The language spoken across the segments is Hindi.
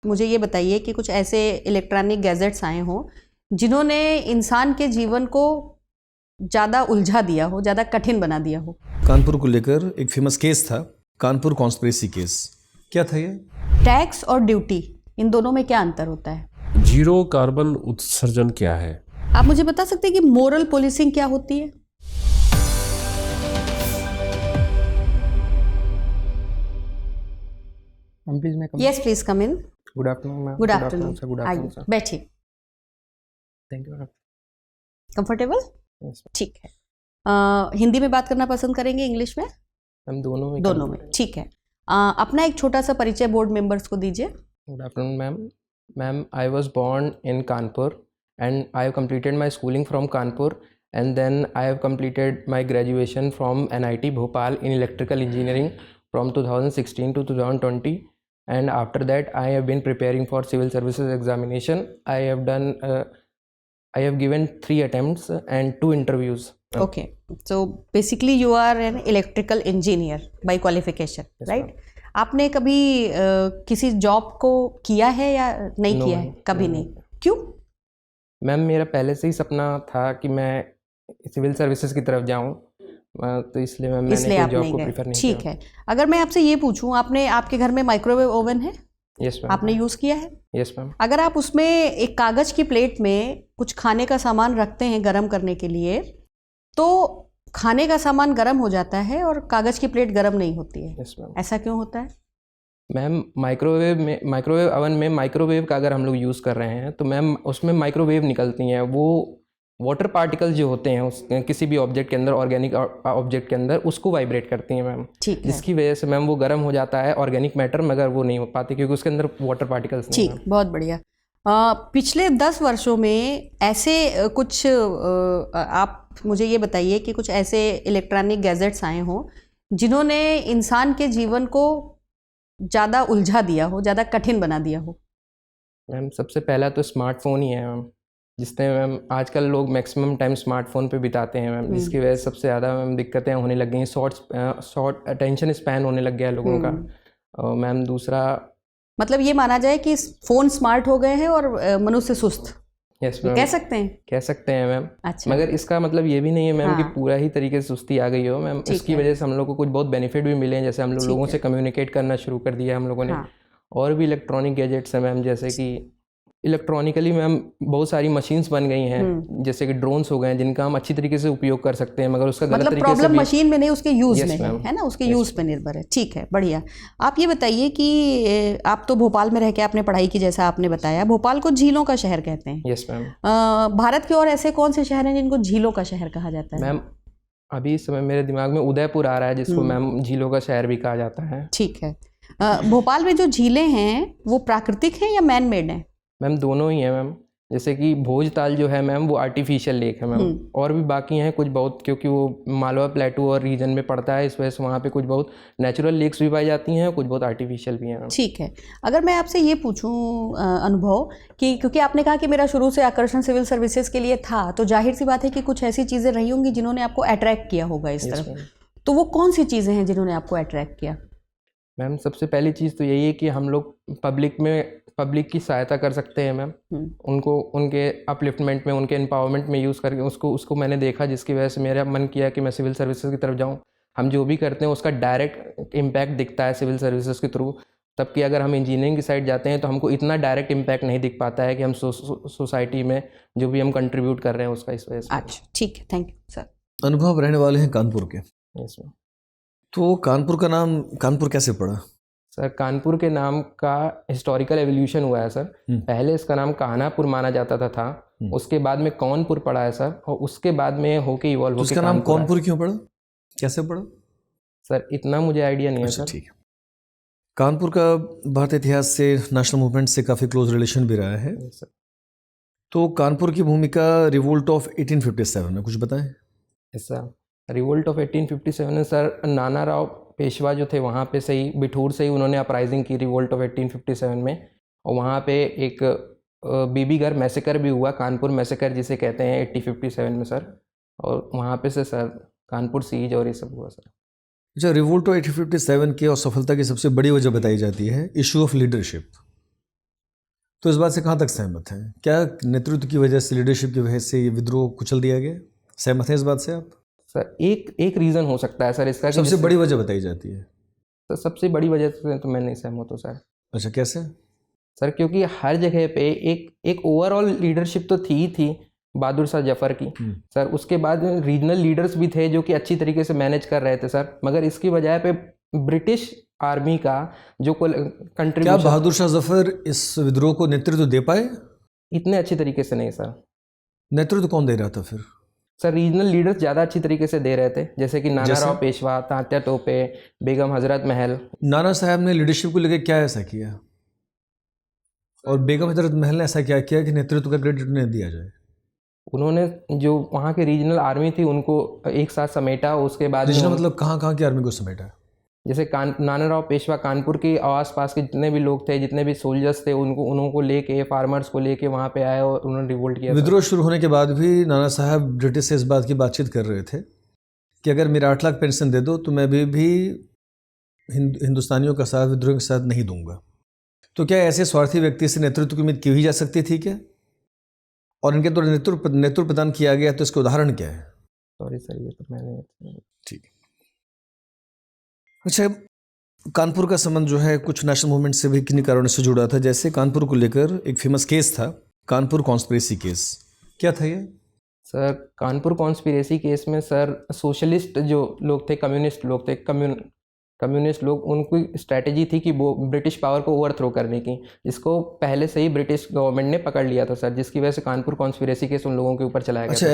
मुझे ये बताइए कि कुछ ऐसे इलेक्ट्रॉनिक गैजेट्स आए हों जिन्होंने इंसान के जीवन को ज़्यादा उलझा दिया हो, ज़्यादा कठिन बना दिया हो। कानपुर को लेकर एक फेमस केस था, कानपुर कॉन्स्पिरेसी केस। क्या था ये? टैक्स और ड्यूटी, इन दोनों में क्या अंतर होता है? जीरो कार्बन उत्सर्जन क्या है? आप मुझे बता सकते हैं कि मोरल पुलिसिंग क्या होती है? Yes please come in. Good afternoon ma'am. Good afternoon sir. Good afternoon sir. बैठिए। Thank you ma'am. Comfortable? Yes ठीक है। हिंदी में बात करना पसंद करेंगे, इंग्लिश में? मैम दोनों में। दोनों में, ठीक है। अपना एक छोटा सा परिचय बोर्ड मेंबर्स को दीजिए। Good afternoon ma'am. Ma'am I was born in Kanpur and I have completed my schooling from Kanpur and then I have completed my graduation from NIT Bhopal in electrical engineering from 2016 to 2020 and after that I have been preparing for civil services examination. I have given 3 attempts and 2 interviews. Okay, so basically you are an electrical engineer by qualification, Yes, right? ma'am. आपने कभी किसी जॉब को किया है या नहीं No, किया है? कभी no, नहीं। क्यों? मैम मेरा पहले से ही सपना था कि मैं सिविल सर्विसेज की तरफ जाऊं, तो इसलिए मैम मैंने इसलिए कोई आप जॉब नहीं को गए। प्रीफर नहीं ठीक है। अगर मैं आपसे ये पूछूं, आपके घर में माइक्रोवेव ओवन है? Yes ma'am. आपने यूज़ किया है? Yes ma'am. अगर आप उसमें एक कागज़ की प्लेट में कुछ खाने का सामान रखते हैं गर्म करने के लिए, तो खाने का सामान गर्म हो जाता है और कागज़ की प्लेट गर्म नहीं होती है। Yes ma'am. ऐसा क्यों होता है? मैम माइक्रोवेव ओवन में माइक्रोवेव का अगर हम लोग यूज़ कर रहे हैं तो मैम उसमें माइक्रोवेव निकलती हैं, वो वाटर पार्टिकल जो होते हैं उस किसी भी ऑब्जेक्ट के अंदर, ऑर्गेनिक ऑब्जेक्ट के अंदर, उसको वाइब्रेट करती हैं मैम। ठीक है। जिसकी वजह से मैम वो गर्म हो जाता है ऑर्गेनिक मैटर, मगर वो नहीं हो पाती क्योंकि उसके अंदर वाटर पार्टिकल्स नहीं हैं। ठीक, बहुत बढ़िया। पिछले 10 वर्षों में ऐसे कुछ आप मुझे ये बताइए कि कुछ ऐसे इलेक्ट्रॉनिक गैजेट्स आए हों जिन्होंने इंसान के जीवन को ज़्यादा उलझा दिया हो, ज़्यादा कठिन बना दिया हो। मैम सबसे पहला तो स्मार्टफोन ही है मैम, जिसने मैम आजकल लोग मैक्सिमम टाइम स्मार्टफोन पे बिताते हैं मैम, जिसकी वजह से सबसे ज़्यादा मैम दिक्कतें होने लग गई हैं। शॉर्ट अटेंशन स्पैन होने लग गया है लोगों का। और मैम दूसरा, मतलब ये माना जाए कि फ़ोन स्मार्ट हो गए हैं और मनुष्य सुस्त, यस ये मैम कह सकते हैं? कह सकते हैं मैम। अच्छा। मगर इसका मतलब ये भी नहीं है मैम कि हाँ। पूरा ही तरीके से सुस्ती आ गई हो मैम। ठीक इसकी है। वजह से हम लोग को कुछ बहुत बेनिफिट भी मिले हैं, जैसे हम लोग ठीक लोगों है। से कम्युनिकेट करना शुरू कर दिया है हम लोगों ने। हाँ। और भी इलेक्ट्रॉनिक गैजेट्स हैं मैम, जैसे कि इलेक्ट्रॉनिकली मैम बहुत सारी मशीन्स बन गई हैं, जैसे कि ड्रोन्स हो गए हैं जिनका हम अच्छी तरीके से उपयोग कर सकते हैं, मगर उसका गलत मतलब तरीके से प्रॉब्लम भी। मशीन में नहीं, उसके यूज़ Yes, में ma'am. है ना, उसके Yes. यूज़ पे निर्भर है। ठीक है, बढ़िया। आप ये बताइए कि आप तो भोपाल में रह के आपने पढ़ाई की, जैसा आपने बताया। भोपाल को झीलों का शहर कहते हैं। Yes ma'am. भारत के और ऐसे कौन से शहर हैं जिनको झीलों का शहर कहा जाता है? मैम अभी इस समय मेरे दिमाग में उदयपुर आ रहा है, जिसको मैम झीलों का शहर भी कहा जाता है। ठीक है। भोपाल में जो झीलें हैं वो प्राकृतिक हैं या मैन मेड हैं? मैम दोनों ही हैं मैम। जैसे कि भोजताल जो है मैम वो आर्टिफिशियल लेक है मैम, और भी बाकी हैं कुछ बहुत, क्योंकि वो मालवा प्लेटू और रीजन में पड़ता है, इस वजह से वहाँ पे कुछ बहुत नेचुरल लेक्स भी पाई जाती हैं और कुछ बहुत आर्टिफिशियल भी हैं मैम। ठीक है। अगर मैं आपसे ये पूछूं अनुभव कि क्योंकि आपने कहा कि मेरा शुरू से आकर्षण सिविल सर्विसेज के लिए था, तो जाहिर सी बात है कि कुछ ऐसी चीज़ें रही होंगी जिन्होंने आपको अट्रैक्ट किया होगा इस Yes, तरफ। ma'am. तो वो कौन सी चीज़ें हैं जिन्होंने आपको अट्रैक्ट किया? मैम सबसे पहली चीज़ तो यही है कि हम लोग पब्लिक की सहायता कर सकते हैं मैम, उनको उनके अपलिफ्टमेंट में, उनके एम्पावरमेंट में यूज़ करके उसको मैंने देखा, जिसकी वजह से मेरा मन किया कि मैं सिविल सर्विसेज की तरफ जाऊं। हम जो भी करते हैं उसका डायरेक्ट इम्पैक्ट दिखता है सिविल सर्विसेज के थ्रू, तबकि अगर हम इंजीनियरिंग की साइड जाते हैं तो हमको इतना डायरेक्ट इम्पैक्ट नहीं दिख पाता है कि हम सोसाइटी में जो भी हम कंट्रीब्यूट कर रहे हैं उसका, इस वजह से। अच्छा, ठीक है, थैंक यू सर। अनुभव रहने वाले हैं कानपुर के, यस मैम। तो कानपुर का नाम कानपुर कैसे पड़ा? सर कानपुर के नाम का हिस्टोरिकल एवोल्यूशन हुआ है सर। पहले इसका नाम कान्हापुर माना जाता था, उसके बाद में कौनपुर पड़ा है सर, और उसके बाद में होके इवॉल्व होके उसका नाम कौनपुर क्यों पड़ा, कैसे पड़ा? सर इतना मुझे आइडिया नहीं है अच्छा, सर। ठीक है। कानपुर का भारतीय इतिहास से, नेशनल मूवमेंट से काफ़ी क्लोज रिलेशन भी रहा है। सर तो कानपुर की भूमिका रिवोल्ट ऑफ 1857 में कुछ बताएं। सर रिवोल्ट ऑफ 1857 में सर नाना राव पेशवा जो थे वहाँ पे से ही, बिठूर से ही उन्होंने अपराइजिंग की रिवोल्ट ऑफ 1857 में, और वहाँ पे एक बीबीगढ़ मैसेकर भी हुआ, कानपुर मैसेकर जिसे कहते हैं 1857 में सर, और वहाँ पे से सर कानपुर सीज और ये सब हुआ सर। अच्छा, रिवोल्ट ऑफ 1857 की असफलता की सबसे बड़ी वजह बताई जाती है इशू ऑफ लीडरशिप। तो इस बात से कहाँ तक सहमत हैं? क्या नेतृत्व की वजह से, लीडरशिप की वजह से ये विद्रोह कुचल दिया गया? सहमत हैं इस बात से आप? सर एक रीज़न हो सकता है सर इसका कि सबसे बड़ी वजह बताई जाती है। तो सबसे बड़ी वजह से तो मैं नहीं सहमत हूँ सर। अच्छा, कैसे? सर क्योंकि हर जगह पे एक ओवरऑल लीडरशिप तो थी ही थी बहादुर शाह जफर की सर। उसके बाद रीजनल लीडर्स भी थे जो कि अच्छी तरीके से मैनेज कर रहे थे सर, मगर इसकी बजाय पे ब्रिटिश आर्मी का जो क्या कंट्रीब्यूशन, बहादुर शाह जफर इस विद्रोह को नेतृत्व दे पाए? इतने अच्छी तरीके से नहीं सर। नेतृत्व कौन दे रहा था फिर? सर रीजनल लीडर्स ज़्यादा अच्छी तरीके से दे रहे थे, जैसे कि नाना जैसे? राव पेशवा, तात्या टोपे, बेगम हजरत महल। नाना साहब ने लीडरशिप को लेकर क्या ऐसा किया, और बेगम हजरत महल ने ऐसा क्या किया कि नेतृत्व का क्रेडिट उन्हें दिया जाए? उन्होंने जो वहाँ के रीजनल आर्मी थी उनको एक साथ समेटा। उसके बाद रीजनल मतलब कहाँ कहाँ की आर्मी को समेटा? जैसे नाना राव पेशवा कानपुर के आस पास के जितने भी लोग थे, जितने भी सोल्जर्स थे, उनको लेके, फार्मर्स को लेके वहाँ पे आए और उन्होंने रिवोल्ट किया। विद्रोह शुरू होने के बाद भी नाना साहब ब्रिटिश से इस बात की बातचीत कर रहे थे कि अगर मेरा 8 लाख पेंशन दे दो तो मैं भी हिंदुस्तानियों का साथ विद्रोह के साथ नहीं दूंगा। तो क्या ऐसे स्वार्थी व्यक्ति से नेतृत्व की उम्मीद की जा सकती थी क्या? और इनके द्वारा नेतृत्व प्रदान किया गया, तो इसके उदाहरण क्या है? सॉरी सर, ये तो मैंने ठीक। अच्छा, कानपुर का संबंध जो है कुछ नेशनल मूवमेंट से भी किन्हीं कारणों से जुड़ा था। जैसे कानपुर को लेकर एक फेमस केस था, कानपुर कॉन्स्पिरेसी केस। क्या था ये? सर कानपुर कॉन्स्पिरेसी केस में सर सोशलिस्ट जो लोग थे, कम्युनिस्ट लोग थे, कम्युनिस्ट लोग, उनकी स्ट्रैटेजी थी कि वो ब्रिटिश पावर को ओवरथ्रो करने की, जिसको पहले से ही ब्रिटिश गवर्नमेंट ने पकड़ लिया था सर, जिसकी वजह से कानपुर कॉन्स्पिरेसी केस उन लोगों के ऊपर चलाया गया। अच्छा,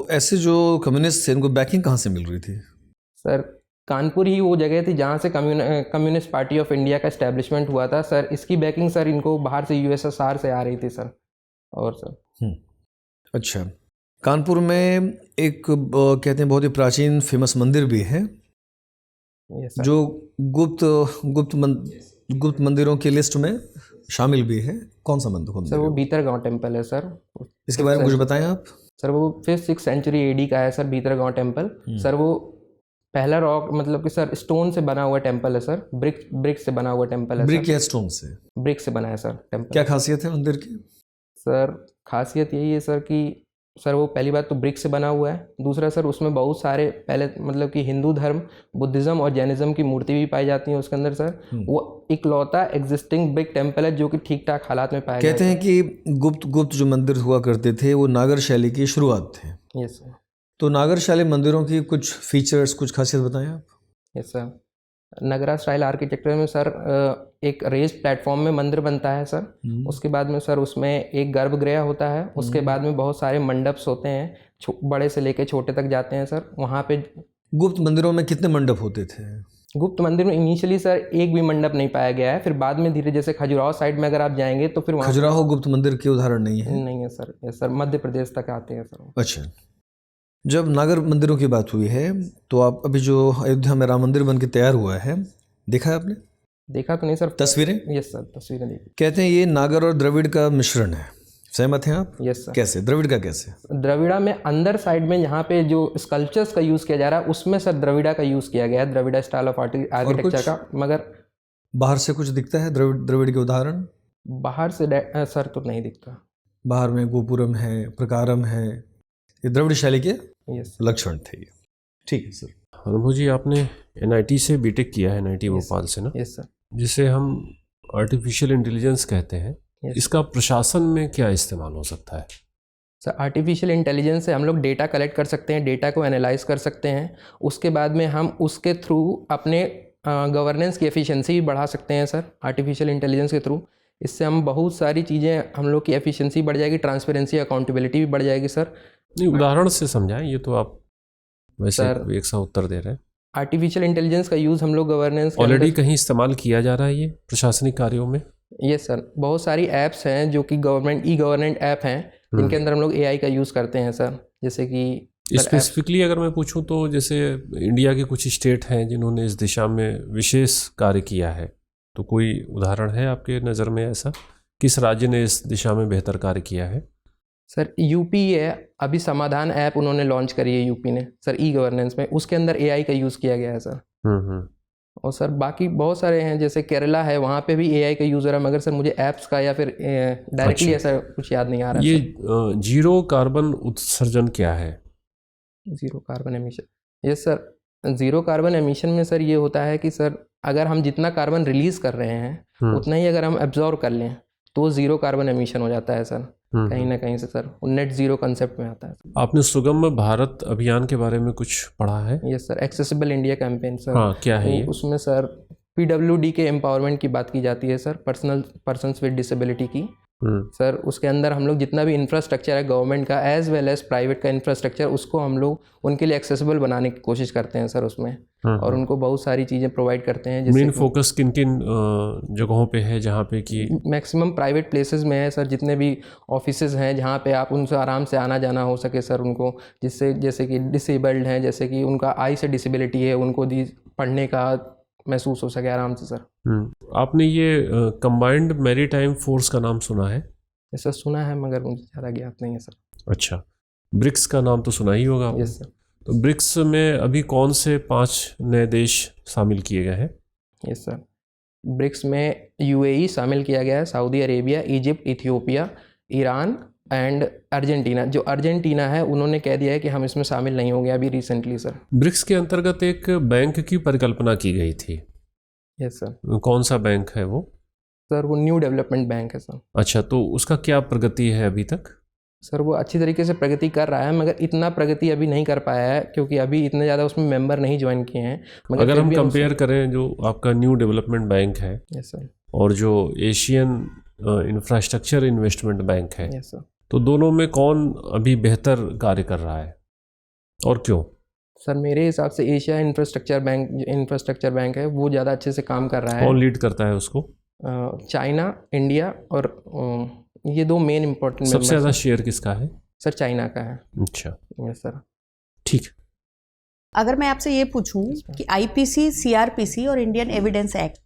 ऐसे जो कम्युनिस्ट थे उनको बैकिंग कहाँ से मिल रही थी? सर कानपुर ही वो जगह थी जहाँ से कम्युनिस्ट पार्टी ऑफ इंडिया का इस्टेब्लिशमेंट हुआ था सर। इसकी बैकिंग सर इनको बाहर से USSR से आ रही थी सर। और सर अच्छा, कानपुर में एक कहते हैं बहुत ही प्राचीन फेमस मंदिर भी है जो गुप्त मंदिरों की लिस्ट में शामिल भी है। कौन सा मंदिर? सर वो भीतरगांव टेम्पल है सर। इसके बारे में कुछ बताएं आप। सर वो 5th-6th सेंचुरी AD का है सर, भीतरगांव टेम्पल। सर वो पहला रॉक मतलब कि सर स्टोन से बना हुआ टेम्पल है सर, ब्रिक से बना हुआ टेम्पल है। ब्रिक या स्टोन से? ब्रिक से बना है सर टेम्पल। क्या खासियत है मंदिर की? सर खासियत यही है सर कि सर वो पहली बात तो ब्रिक से बना हुआ है, दूसरा सर उसमें बहुत सारे पहले मतलब कि हिंदू धर्म, बुद्धिज़्म और जैनिज़्म की मूर्ति भी पाई जाती है उसके अंदर सर। वो इकलौता एग्जिस्टिंग ब्रिक टेम्पल है जो कि ठीक ठाक हालात में पाया गया। कहते हैं कि गुप्त जो मंदिर हुआ करते थे वो नागर शैली की शुरुआत थे। Yes sir. तो नागर शैली मंदिरों की कुछ फीचर्स, कुछ खासियत बताएं आप। Yes sir. Nagara style architecture में सर एक रेज प्लेटफॉर्म में मंदिर बनता है सर। उसके बाद में सर उसमें एक गर्भगृह होता है। उसके बाद में बहुत सारे मंडप्स होते हैं, बड़े से लेके छोटे तक जाते हैं सर। वहाँ पे गुप्त मंदिरों में कितने मंडप होते थे? गुप्त मंदिर में इनिशियली सर एक भी मंडप नहीं पाया गया है, फिर बाद में धीरे, जैसे खजुराहो साइड में अगर आप जाएंगे तो फिर खजुराहो गुप्त मंदिर के उदाहरण नहीं है? नहीं है sir. Yes sir, Madhya Pradesh तक आते हैं सर। अच्छा, जब नागर मंदिरों की बात हुई है तो आप अभी जो अयोध्या में राम मंदिर बन के तैयार हुआ है, देखा है आपने? देखा तो नहीं सर, तस्वीरें? यस सर, तस्वीरें देखी। कहते हैं ये नागर और द्रविड़ का मिश्रण है, सहमत हैं आप? Yes sir. कैसे? द्रविड़ का कैसे? द्रविड़ा में अंदर साइड में यहाँ पे जो स्कल्पचर्स का यूज़ किया जा रहा है उसमें सर द्रविड़ा का यूज़ किया गया है, द्रविड़ा स्टाइल ऑफ आर्किटेक्चर का। मगर बाहर से कुछ दिखता है द्रविड़ के उदाहरण? बाहर से सर तो नहीं दिखता। बाहर में गोपुरम है, प्रकारम है, ये द्रविड़ शैली के लक्षण थे ये। ठीक है सर। अनुभव जी, आपने NIT से BTech किया है, NIT भोपाल से ना? Yes sir. जिसे हम आर्टिफिशियल इंटेलिजेंस कहते हैं, इसका प्रशासन में क्या इस्तेमाल हो सकता है? सर आर्टिफिशियल इंटेलिजेंस से हम लोग डेटा कलेक्ट कर सकते हैं, डेटा को एनालाइज कर सकते हैं। उसके बाद में हम उसके थ्रू अपने गवर्नेंस की एफिशिएंसी भी बढ़ा सकते हैं सर, आर्टिफिशियल इंटेलिजेंस के थ्रू। इससे हम बहुत सारी चीज़ें, हम लोग की एफिशिएंसी बढ़ जाएगी, ट्रांसपेरेंसी, अकाउंटेबिलिटी भी बढ़ जाएगी सर। नहीं, उदाहरण से समझाएं, ये तो आप वैसे एक सा उत्तर दे रहे हैं। आर्टिफिशियल इंटेलिजेंस का यूज़ हम लोग गवर्नेंस ऑलरेडी कहीं इस्तेमाल किया जा रहा है ये प्रशासनिक कार्यों में? यस सर, बहुत सारी ऐप्स हैं जो कि गवर्नमेंट ऐप हैं जिनके अंदर हम लोग AI का यूज़ करते हैं सर। जैसे कि स्पेसिफिकली अगर मैं पूछूं तो जैसे इंडिया के कुछ स्टेट हैं जिन्होंने इस दिशा में विशेष कार्य किया है, तो कोई उदाहरण है आपके नज़र में ऐसा? किस राज्य ने इस दिशा में बेहतर कार्य किया है? सर UP है, अभी समाधान ऐप उन्होंने लॉन्च करी है UP ने सर, ई गवर्नेंस में। उसके अंदर AI का यूज़ किया गया है सर। और सर बाकी बहुत सारे हैं, जैसे केरला है, वहाँ पे भी एआई का यूज़र है, मगर सर मुझे ऐप्स का या फिर डायरेक्टली ऐसा कुछ याद नहीं आ रहा है। ये जीरो कार्बन उत्सर्जन क्या है? Zero carbon emission, yes sir, zero carbon emission में सर ये होता है कि सर अगर हम जितना कार्बन रिलीज़ कर रहे हैं उतना ही अगर हम एब्जॉर्व कर लें तो ज़ीरो कार्बन एमिशन हो जाता है सर, कहीं ना कहीं से सर नेट ज़ीरो कंसेप्ट में आता है। आपने सुगम भारत अभियान के बारे में कुछ पढ़ा है? Yes sir, accessible India campaign sir. हाँ, क्या है ये? उसमें सर पीडब्ल्यूडी के एम्पावरमेंट की बात की जाती है सर, पर्सन्स विद डिसेबिलिटी की। सर उसके अंदर हम लोग जितना भी इंफ्रास्ट्रक्चर है गवर्नमेंट का एज वेल एज प्राइवेट का इंफ्रास्ट्रक्चर, उसको हम लोग उनके लिए एक्सेसिबल बनाने की कोशिश करते हैं सर उसमें, और उनको बहुत सारी चीज़ें प्रोवाइड करते हैं। मेन फोकस किन किन जगहों पे है जहाँ पे कि मैक्सिमम प्राइवेट प्लेसेस में है सर, जितने भी ऑफिसेज हैं जहाँ पे आप उनसे आराम से आना जाना हो सके सर उनको, जिससे जैसे कि डिसेबल्ड हैं, जैसे कि उनका आई से डिसेबिलिटी है, उनको पढ़ने का महसूस हो सके आराम से सर। आपने ये कंबाइंड मैरीटाइम फोर्स का नाम सुना है? ऐसा सुना है मगर मुझे ज़्यादा ज्ञात नहीं है सर। अच्छा, ब्रिक्स का नाम तो सुना ही होगा आपने? Yes sir. तो ब्रिक्स में अभी कौन से 5 नए देश शामिल किए गए हैं? यस सर, ब्रिक्स में यूएई शामिल किया गया है, Saudi Arabia, Egypt, Ethiopia, Iran and Argentina. जो अर्जेंटीना है उन्होंने कह दिया है कि हम इसमें शामिल नहीं होंगे अभी रिसेंटली सर। ब्रिक्स के अंतर्गत एक बैंक की परिकल्पना की गई थी। Yes sir. कौन सा बैंक है वो? सर वो न्यू डेवलपमेंट बैंक है सर। अच्छा, तो उसका क्या प्रगति है अभी तक? सर वो अच्छी तरीके से प्रगति कर रहा है, मगर इतना प्रगति अभी नहीं कर पाया है क्योंकि अभी इतने ज़्यादा उसमें मेंबर नहीं ज्वाइन किए हैं। मगर अगर हम कंपेयर करें जो आपका न्यू डेवलपमेंट बैंक है यस सर और जो एशियन इंफ्रास्ट्रक्चर इन्वेस्टमेंट बैंक है, यस सर, तो दोनों में कौन अभी बेहतर कार्य कर रहा है और क्यों? सर मेरे हिसाब से एशिया इंफ्रास्ट्रक्चर बैंक है वो ज़्यादा अच्छे से काम कर रहा है। कौन लीड करता है उसको? चाइना, इंडिया और ये दो मेन इंपॉर्टेंट। सबसे ज़्यादा शेयर किसका है? सर चाइना का है। अच्छा, यस सर। ठीक। अगर मैं आपसे ये पूछूं कि आईपीसी, सीआरपीसी और इंडियन एविडेंस एक्ट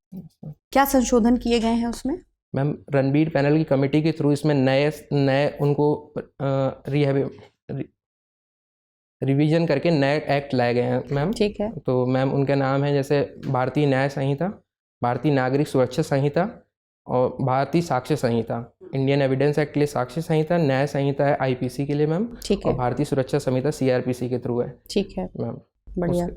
क्या संशोधन किए गए हैं उसमें? मैम रणबीर पैनल की कमेटी के थ्रू इसमें नए उनको रिवीजन करके नए एक्ट लाए गए हैं मैम। ठीक है। तो मैम उनके नाम है जैसे भारतीय न्याय संहिता, भारतीय नागरिक सुरक्षा संहिता और भारतीय साक्ष्य संहिता। इंडियन एविडेंस एक्ट के लिए साक्ष्य संहिता, न्याय संहिता है आईपीसी के लिए मैम, ठीक है। और भारतीय सुरक्षा संहिता सीआरपीसी के थ्रू है। ठीक है मैम बढ़िया।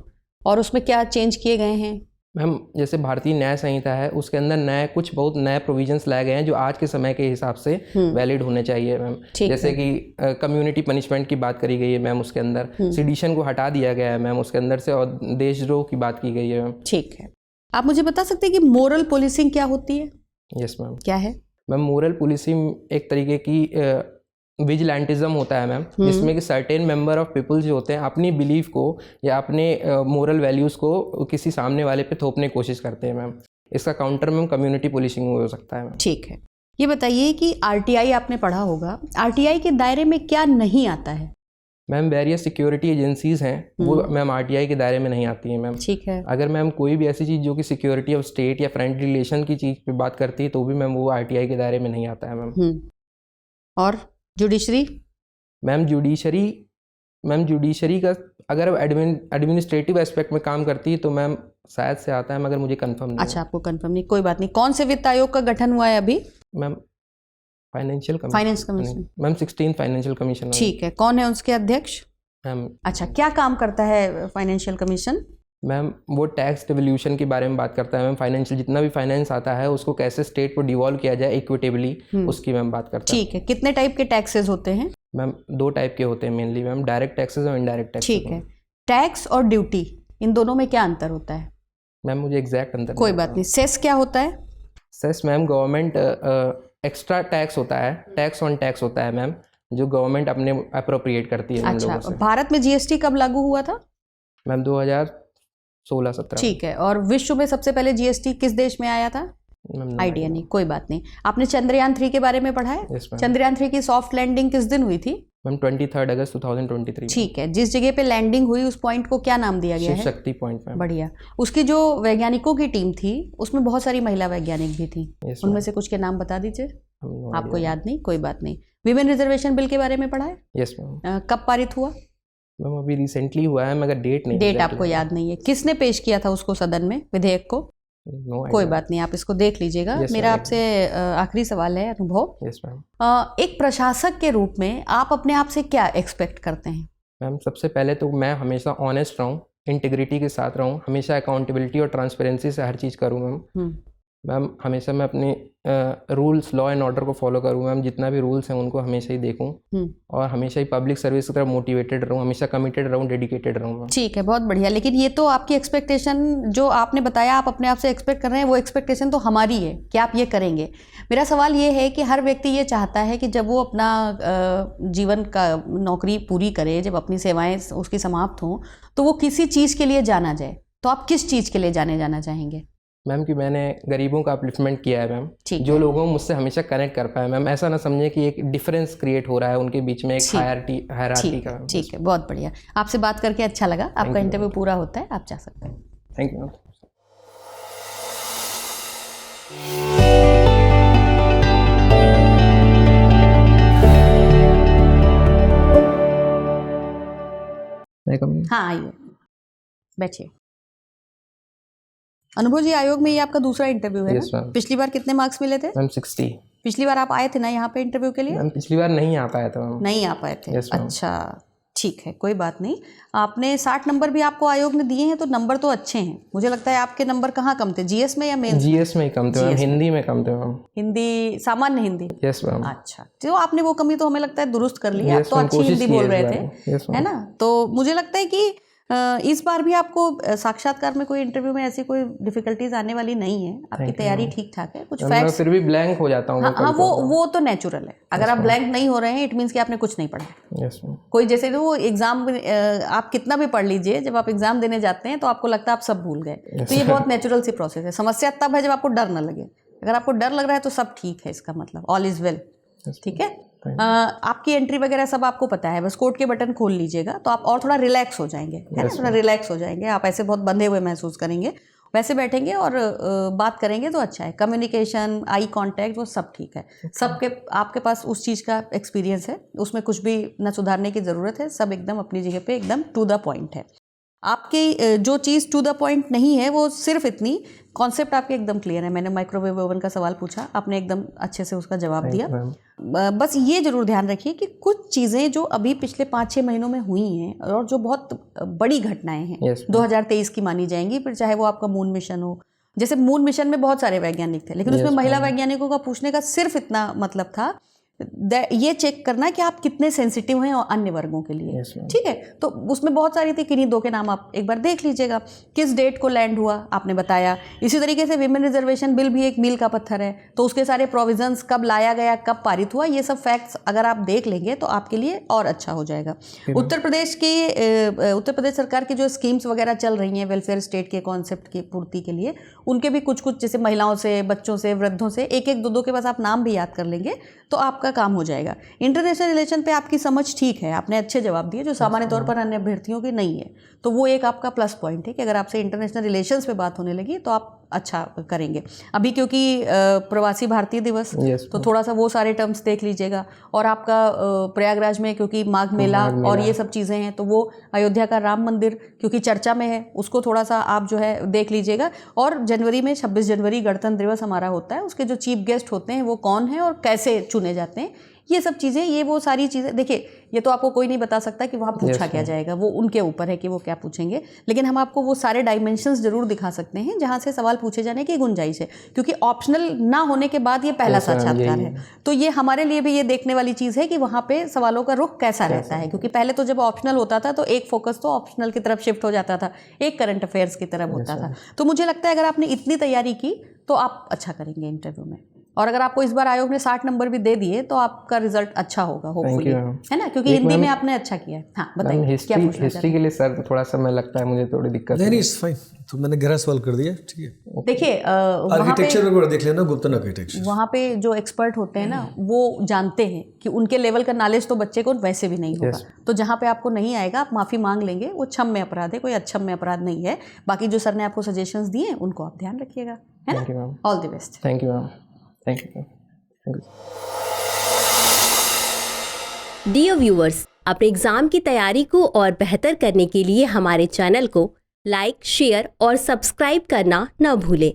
और उसमें क्या चेंज किए गए हैं? मैम जैसे भारतीय न्याय संहिता है उसके अंदर बहुत नए प्रोविजंस लाए गए हैं जो आज के समय के हिसाब से वैलिड होने चाहिए मैम। जैसे कि कम्युनिटी पनिशमेंट की बात करी गई है मैम, उसके अंदर सिडिशन को हटा दिया गया है मैम उसके अंदर से, और देशद्रोह की बात की गई है मैम। ठीक है। आप मुझे बता सकते हैं कि मोरल पुलिसिंग क्या होती है? Yes ma'am. क्या है मैम? मोरल पुलिसिंग एक तरीके की विजिलेंटिज्म होता है मैम, जिसमें कि सर्टेन मेंबर ऑफ पीपल जो होते हैं अपनी बिलीफ को या अपने मोरल वैल्यूज़ को किसी सामने वाले पे थोपने की कोशिश करते हैं मैम। इसका काउंटर मैम कम्युनिटी पुलिसिंग हो सकता है मैम। ठीक है। ये बताइए कि आरटीआई आपने पढ़ा होगा, आरटीआई के दायरे में क्या नहीं आता है? मैम वेरियस सिक्योरिटी एजेंसीज हैं वो मैम आरटीआई के दायरे में नहीं आती हैं मैम। ठीक है। अगर मैम कोई भी ऐसी चीज़ जो कि सिक्योरिटी ऑफ स्टेट या फ्रेंड रिलेशन की चीज़ पे बात करती है तो भी मैम वो आरटीआई के दायरे में नहीं आता है मैम। और जुडिशरी? मैम जुडिशरी का अगर एडमिनिस्ट्रेटिव एस्पेक्ट में काम करती है तो मैम शायद से आता है, मगर मुझे कंफर्म नहीं। अच्छा, आपको कंफर्म नहीं, कोई बात नहीं। कौन से वित्त आयोग का गठन हुआ है अभी? Ma'am finance commission ma'am, 16 financial commission. ठीक है। कौन है उसके अध्यक्ष? मैम अच्छा, क्या काम करता है फाइनेंशियल कमीशन? मैम वो टैक्स डिवोल्यूशन के बारे में बात करता है मैम। फाइनेंशियल जितना भी फाइनेंस आता है उसको कैसे स्टेट को डिवॉल्व किया जाए इक्विटेबली, उसकी मैम बात करता है। ठीक है। कितने टाइप के टैक्सेस होते हैं? मैम 2 टाइप के होते हैं मेनली मैम, डायरेक्ट टैक्सेस और इनडायरेक्ट टैक्सेस। ठीक है। टैक्स और ड्यूटी, इन दोनों में क्या अंतर होता है? मैम मुझे एग्जैक्ट अंतर कोई बात नहीं। सेस क्या होता है? Cess ma'am government extra tax होता है, टैक्स ऑन टैक्स होता है मैम, जो गवर्नमेंट अपने अप्रोप्रिएट करती है। अच्छा, भारत में जीएसटी कब लागू हुआ था? मैम 2016-17। ठीक है। और विश्व में सबसे पहले जीएसटी किस देश में आया था? आइडिया नहीं, कोई बात नहीं। आपने चंद्रयान 3 के बारे में पढ़ा है? yes, चंद्रयान 3 की सॉफ्ट लैंडिंग किस दिन हुई थी? मैम 23 अगस्त 2023। ठीक है। जिस जगह पे लैंडिंग हुई उस पॉइंट को क्या नाम दिया गया है? Shiv Shakti point ma'am. बढ़िया। उसकी जो वैज्ञानिकों की टीम थी उसमें बहुत सारी महिला वैज्ञानिक भी थी। yes, उनमें से कुछ के नाम बता दीजिए। आपको idea. याद नहीं, कोई बात नहीं। विमेन रिजर्वेशन बिल के बारे में पढ़ा है? Yes ma'am. कब पारित हुआ? मैम अभी रिसेंटली हुआ है मगर डेट नहीं डेट exact आपको है। याद नहीं है। किसने पेश किया था उसको सदन में, विधेयक को? No कोई idea। बात नहीं, आप इसको देख लीजिएगा। Yes, मेरा ma'am। आपसे आखिरी सवाल है अनुभव। Yes ma'am. एक प्रशासक के रूप में आप अपने आप से क्या एक्सपेक्ट करते हैं? मैम सबसे पहले तो मैं हमेशा ऑनेस्ट रहूँ, इंटीग्रिटी के साथ रहूँ, हमेशा अकाउंटेबिलिटी और ट्रांसपेरेंसी से हर चीज़ करूँ मैम। मैम हमेशा मैं अपने रूल्स, लॉ एंड ऑर्डर को फॉलो करूँ मैम, जितना भी रूल्स हैं उनको हमेशा ही देखूँ और हमेशा ही पब्लिक सर्विस की तरफ मोटिवेटेड रहूँ, हमेशा कमिटेड रहूँ, डेडिकेटेड रहूँ मैम। ठीक है, बहुत बढ़िया। लेकिन ये तो आपकी एक्सपेक्टेशन जो आपने बताया आप अपने आप से एक्सपेक्ट कर रहे हैं, वो एक्सपेक्टेशन तो हमारी है कि आप ये करेंगे। मेरा सवाल ये है कि हर व्यक्ति ये चाहता है कि जब वो अपना जीवन का नौकरी पूरी करे, जब अपनी सेवाएं उसकी समाप्त हों, तो वो किसी चीज़ के लिए जाना जाए। तो आप किस चीज़ के लिए जाना चाहेंगे? मैम कि मैंने गरीबों का अपलिफ्टमेंट किया है मैम, ठीक जो लोगों मुझसे हमेशा कनेक्ट कर पाए मैम। ऐसा ना समझे कि एक डिफरेंस क्रिएट हो रहा है उनके बीच में, एक हायरार्की का। ठीक है, बहुत बढ़िया। आपसे बात करके अच्छा लगा। आपका इंटरव्यू पूरा होता है, आप जा सकते हैं। Thank you ma'am. हाँ आइए, बैठिए। अनुभव जी, आयोग में ये आपका दूसरा इंटरव्यू है Yes, ना? ma'am। पिछली बार कितने मार्क्स मिले थे? मैम 60। पिछली बार आप आए थे ना यहाँ पे इंटरव्यू के लिए? मैम पिछली बार नहीं आ पाया था मैम। नहीं आ पाए थे। Yes, ma'am। अच्छा, ठीक है, कोई बात नहीं। आपने 60 नंबर भी आपको आयोग ने दिए हैं, तो नंबर तो अच्छे हैं। मुझे लगता है आपके नंबर कहाँ कम थे, जीएस में या मेंस? जीएस में ही कम थे मैम, हिंदी में कम थे मैम। हिंदी, सामान्य हिंदी? Yes ma'am. अच्छा, तो आपने वो कमी तो हमें लगता है दुरुस्त कर ली। आप Yes, तो ma'am, अच्छी कोशिश हिंदी की बोल है रहे इस थे, बार। Yes, ma'am। है ना? तो मुझे लगता है कि इस बार भी आपको साक्षात्कार में कोई इंटरव्यू में ऐसी कोई डिफिकल्टीज आने वाली नहीं है। आपकी तैयारी ठीक ठाक है। कुछ मैं फैक्ट्स, फिर भी ब्लैंक हो जाता हूँ। हाँ वो तो नेचुरल है। अगर आप ब्लैंक नहीं हो रहे हैं, इट मीन्स कि आपने कुछ नहीं पढ़ा। Yes ma'am. कोई जैसे वो एग्जाम, आप कितना भी पढ़ लीजिए, जब आप एग्जाम देने जाते हैं तो आपको लगता है आप सब भूल गए। तो ये बहुत नेचुरल सी प्रोसेस है। समस्या तब है जब आपको डर ना लगे। अगर आपको डर लग रहा है तो सब ठीक है, इसका मतलब ऑल इज वेल। ठीक है, आपकी एंट्री वगैरह सब आपको पता है। बस कोर्ट के बटन खोल लीजिएगा तो आप और थोड़ा रिलैक्स हो जाएंगे, है ना? थोड़ा रिलैक्स हो जाएंगे। आप ऐसे बहुत बंधे हुए महसूस करेंगे। वैसे बैठेंगे और बात करेंगे तो अच्छा है। कम्युनिकेशन, आई कांटेक्ट, वो सब ठीक है। सबके आपके पास उस चीज़ का एक्सपीरियंस है, उसमें कुछ भी न सुधारने की ज़रूरत है। सब एकदम अपनी जगह पे एकदम टू द पॉइंट है। आपकी जो चीज़ टू द पॉइंट नहीं है वो सिर्फ इतनी, कॉन्सेप्ट आपके एकदम क्लियर है। मैंने माइक्रोवेव ओवन का सवाल पूछा, आपने एकदम अच्छे से उसका जवाब दिया। बस ये जरूर ध्यान रखिए कि कुछ चीज़ें जो अभी पिछले 5-6 महीनों में हुई हैं और जो बहुत बड़ी घटनाएं हैं, 2023 की मानी जाएंगी। फिर चाहे वो आपका मून मिशन हो, जैसे मून मिशन में बहुत सारे वैज्ञानिक थे, लेकिन उसमें महिला वैज्ञानिकों का पूछने का सिर्फ इतना मतलब था, ये चेक करना कि आप कितने सेंसिटिव हैं और अन्य वर्गों के लिए। ठीक है, तो उसमें बहुत सारी थी, किन्हीं दो के नाम आप एक बार देख लीजिएगा। किस डेट को लैंड हुआ आपने बताया। इसी तरीके से विमेन रिजर्वेशन बिल भी एक मील का पत्थर है, तो उसके सारे प्रोविजंस कब लाया गया, कब पारित हुआ, ये सब फैक्ट्स अगर आप देख लेंगे तो आपके लिए और अच्छा हो जाएगा। उत्तर प्रदेश सरकार की जो स्कीम्स वगैरह चल रही हैं वेलफेयर स्टेट के कॉन्सेप्ट की पूर्ति के लिए, उनके भी कुछ जैसे महिलाओं से, बच्चों से, वृद्धों से एक एक दो के पास आप नाम भी याद कर लेंगे तो आपका काम हो जाएगा। इंटरनेशनल रिलेशन पे आपकी समझ ठीक है, आपने अच्छे जवाब दिए जो सामान्य तौर पर अन्य अभ्यर्थियों की नहीं है। तो वो एक आपका प्लस पॉइंट है कि अगर आपसे इंटरनेशनल रिलेशंस पे बात होने लगी तो आप अच्छा करेंगे। अभी क्योंकि प्रवासी भारतीय दिवस, तो थोड़ा सा वो सारे टर्म्स देख लीजिएगा। और आपका प्रयागराज में क्योंकि माघ मेला और ये सब चीज़ें हैं, तो वो अयोध्या का राम मंदिर क्योंकि चर्चा में है, उसको थोड़ा सा आप जो है देख लीजिएगा। और जनवरी में 26 जनवरी गणतंत्र दिवस हमारा होता है, उसके जो चीफ गेस्ट होते हैं वो कौन है और कैसे चुने जाते हैं, ये सब चीज़ें, ये वो सारी चीज़ें। देखिए, ये तो आपको कोई नहीं बता सकता कि वहाँ पूछा क्या जाएगा, वो उनके ऊपर है कि वो क्या पूछेंगे। लेकिन हम आपको वो सारे डायमेंशंस जरूर दिखा सकते हैं जहाँ से सवाल पूछे जाने की गुंजाइश है, क्योंकि ऑप्शनल ना होने के बाद ये पहला साक्षात्कार है। तो ये हमारे लिए भी ये देखने वाली चीज़ है कि वहाँ पे सवालों का रुख कैसा रहता है। क्योंकि पहले तो जब ऑप्शनल होता था तो एक फोकस तो ऑप्शनल की तरफ शिफ्ट हो जाता था, एक करंट अफेयर्स की तरफ होता था। तो मुझे लगता है अगर आपने इतनी तैयारी की तो आप अच्छा करेंगे इंटरव्यू में। और अगर आपको इस बार आयोग ने 60 नंबर भी दे दिए तो आपका रिजल्ट अच्छा होगा, होपफुली, है ना? क्योंकि हिंदी में आपने अच्छा किया है। हाँ बताइए, क्या पूछना हिस्ट्री के लिए सर थोड़ा समय लगता है, मुझे थोड़ी दिक्कत नहीं, फाइन। तो मैंने गहरा सवाल कर दिया, ठीक है। देखिए, आर्किटेक्चर में देख लेना, गुप्तन आर्किटेक्चर। वहाँ पे जो एक्सपर्ट होते हैं ना, वो जानते हैं कि उनके लेवल का नॉलेज तो बच्चे को वैसे भी नहीं होगा। तो जहाँ पे आपको नहीं आएगा आप माफ़ी मांग लेंगे, वो क्षम्य अपराध है, कोई अक्षम्य अपराध नहीं है। बाकी जो सर ने आपको सजेशंस दिए उनको आप ध्यान रखिएगा, है ना? All the best. Thank you ma'am. Thank you. Dear viewers, अपने एग्ज़ाम की तैयारी को और बेहतर करने के लिए हमारे चैनल को लाइक, शेयर और सब्सक्राइब करना न भूलें।